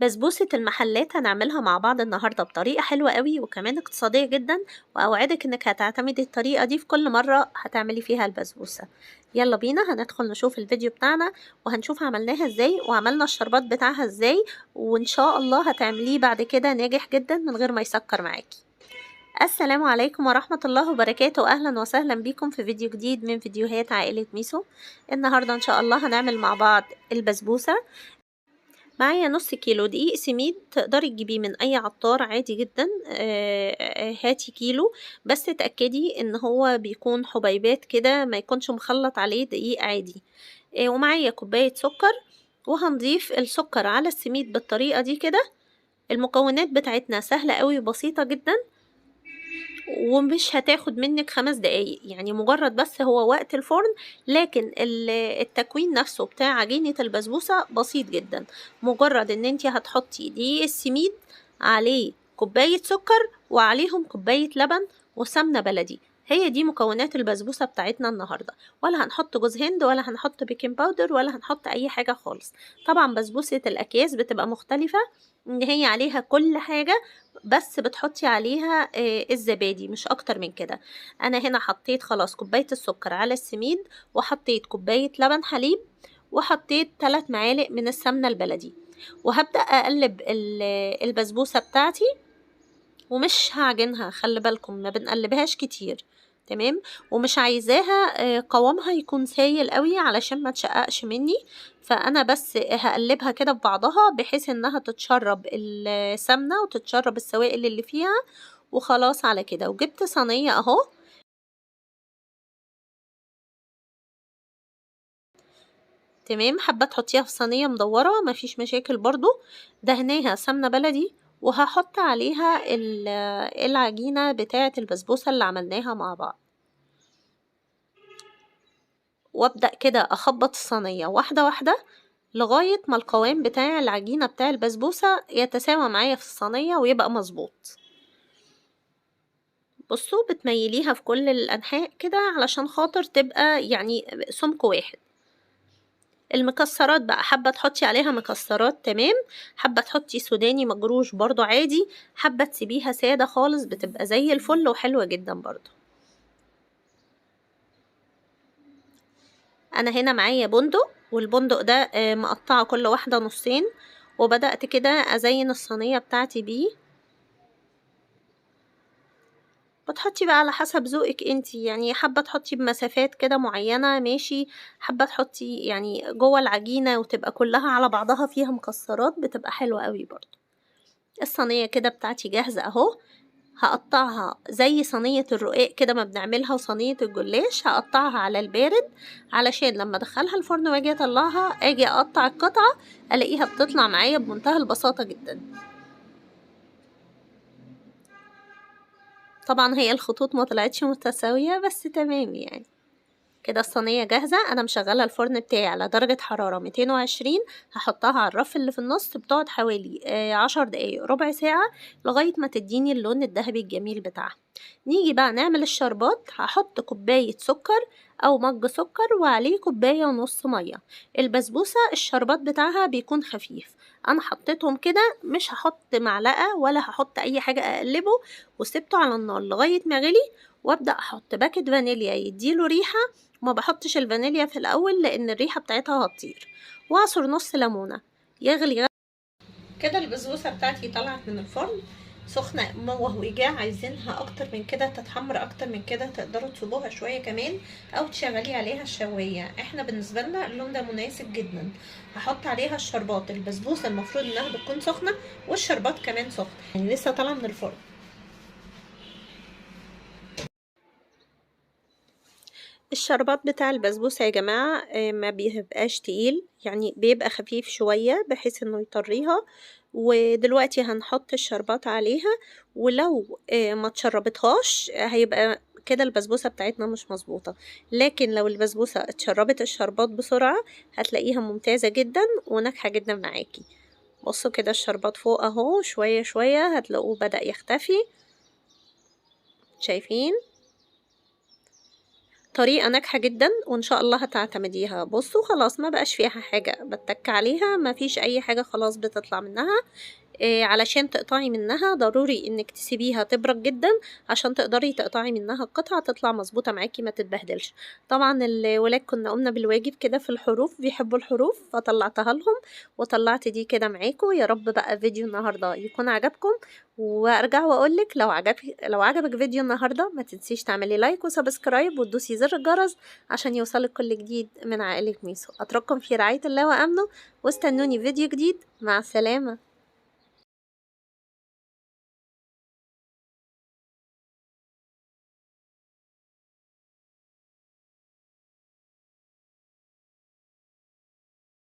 بسبوسة المحلات هنعملها مع بعض النهاردة بطريقة حلوة قوي وكمان اقتصادية جدا، وأوعدك إنك هتعتمدي الطريقة دي في كل مرة هتعملي فيها البسبوسة. يلا بينا هندخل نشوف الفيديو بتاعنا وهنشوف عملناها ازاي وعملنا الشربات بتاعها ازاي، وإن شاء الله هتعمليه بعد كده ناجح جدا من غير ما يسكر معاكي. السلام عليكم ورحمة الله وبركاته، أهلا وسهلا بيكم في فيديو جديد من فيديوهات عائلة ميسو. النهاردة إن شاء الله هنعمل مع بعض البسبوسة. معايا نص كيلو دقيق سميد، تقدري تجيبيه من اي عطار عادي جدا. هاتي كيلو، بس تأكدي ان هو بيكون حبيبات كده، ما يكونش مخلط عليه دقيق عادي. ومعايا كوباية سكر، وهنضيف السكر على السميد بالطريقة دي كده. المكونات بتاعتنا سهلة قوي وبسيطة جدا، ومش هتاخد منك 5 دقايق، يعني مجرد بس هو وقت الفرن. لكن التكوين نفسه بتاع عجينة البسبوسة بسيط جدا. مجرد ان انتي هتحطي دقيق السميد عليه كوباية سكر وعليهم كوباية لبن وسمنة بلدي. هي دي مكونات البسبوسة بتاعتنا النهاردة، ولا هنحط جوز هند ولا هنحط بيكنج باودر ولا هنحط اي حاجة خالص. طبعا بسبوسة الاكياس بتبقى مختلفة، ان هي عليها كل حاجة، بس بتحطي عليها الزبادي مش اكتر من كده. انا هنا حطيت خلاص كوباية السكر على السميد، وحطيت كوباية لبن حليب، وحطيت 3 معالق من السمنة البلدي، وهبدأ اقلب البسبوسة بتاعتي. ومش هعجنها، خلي بالكم ما بنقلبهاش كتير. تمام. ومش عايزاها قوامها يكون سايل قوي علشان ما تشققش مني. فانا بس هقلبها كده ببعضها بحيث انها تتشرب السمنة وتتشرب السوائل اللي فيها. وخلاص على كده، وجبت صينية اهو. تمام، حابة تحطيها في صينية مدورة مفيش مشاكل برضو. دهناها سمنة بلدي، وهحط عليها العجينة بتاعة البسبوسة اللي عملناها مع بعض. وابدأ كده اخبط الصينية واحدة واحدة لغاية ما القوام بتاع العجينة بتاع البسبوسة يتساوى معايا في الصينية ويبقى مظبوط. بصوا، بتميليها في كل الأنحاء كده علشان خاطر تبقى يعني سمك واحد. المكسرات بقى، حابة تحطي عليها مكسرات تمام، حابة تحطي سوداني مجروش برضو عادي، حابة تسيبيها سادة خالص بتبقى زي الفل وحلوة جدا برضو. انا هنا معايا بندق، والبندق ده مقطعه كل واحده نصين، وبدأت كده ازين الصينيه بتاعتي بيه. بتحطي بقى على حسب ذوقك انتي، يعني حابه تحطي بمسافات كده معينه ماشي، حابه تحطي يعني جوه العجينه وتبقى كلها على بعضها فيها مكسرات بتبقى حلوه قوي برضو. الصينيه كده بتاعتي جاهزه اهو. هقطعها زي صينية الرقاق كده ما بنعملها، وصينية الجلاش هقطعها على البارد، علشان لما ادخلها الفرن واجي اطلعها اجي اقطع القطعة الاقيها بتطلع معايا بمنتهى البساطة جدا. طبعا هي الخطوط ما طلعتش متساوية بس تمام يعني. كده الصينية جاهزة، انا مشغلة الفرن بتاعي على درجة حرارة 220. هحطها على الرف اللي في النص، بتقعد حوالي 10 دقايق ربع ساعة لغاية ما تديني اللون الذهبي الجميل بتاعها. نيجي بقى نعمل الشربات. هحط كوباية سكر او مج سكر وعليه كوباية ونص مية. البسبوسة الشربات بتاعها بيكون خفيف، انا حطيتهم كده، مش هحط معلقة ولا هحط اي حاجة، اقلبه وسبته على النار لغاية ما غلي. وابدأ احط باكت فانيليا يديله ريحة. ما بحطش الفانيليا في الاول لان الريحة بتاعتها هتطير. واعصر نص ليمونة يغلي. كده البسبوسه بتاعتي طلعت من الفرن سخنه موهوجه، عايزينها اكتر من كده تتحمر اكتر من كده تقدروا تسيبوها شويه كمان او تشغلي عليها الشوايه. احنا بالنسبه لنا اللون ده مناسب جدا. هحط عليها الشربات. البسبوسه المفروض انها بتكون سخنه والشربات كمان سخن، يعني لسه طالعه من الفرن. الشربات بتاع البسبوسة يا جماعة ما بيبقاش تقيل، يعني بيبقى خفيف شوية بحيث انه يطريها. ودلوقتي هنحط الشربات عليها، ولو ما تشربتهاش هيبقى كده البسبوسة بتاعتنا مش مظبوطة. لكن لو البسبوسة اتشربت الشربات بسرعة هتلاقيها ممتازة جدا وناجحة جدا معاكي. بصوا كده الشربات فوق اهو، شوية شوية هتلاقوه بدأ يختفي. شايفين؟ طريقة ناجحة جدًا وإن شاء الله هتعتمديها. بُصّوا خلاص ما بقاش فيها حاجة باتّك عليها، ما فيش أي حاجة خلاص بتطلع منها. علشان تقطعي منها ضروري إنِّك تسيبيها تبرد جدًا، عشان تقدري تقطعي منها القطعة تطلع مضبوطة معاكِ ما تتبهدلش. طبعًا الولاد كنا قُمنا بالواجب كده في الحروف، بيحبوا الحروف فطلّعتها لهم، وطلّعت دي كده معاكم. يا رب بقى فيديو النهارده يكون عجبكم، وأرجع وأقول لِك لو عجبِك فيديو النهارده ما تنسيش تعملي لايك وسبسكرايب وتدوسي زر الجرس عشان يوصلِك كل جديد من عائلة ميسو. أترككم في رعاية الله وأمنه، واستنوني في فيديو جديد. مع السلامة.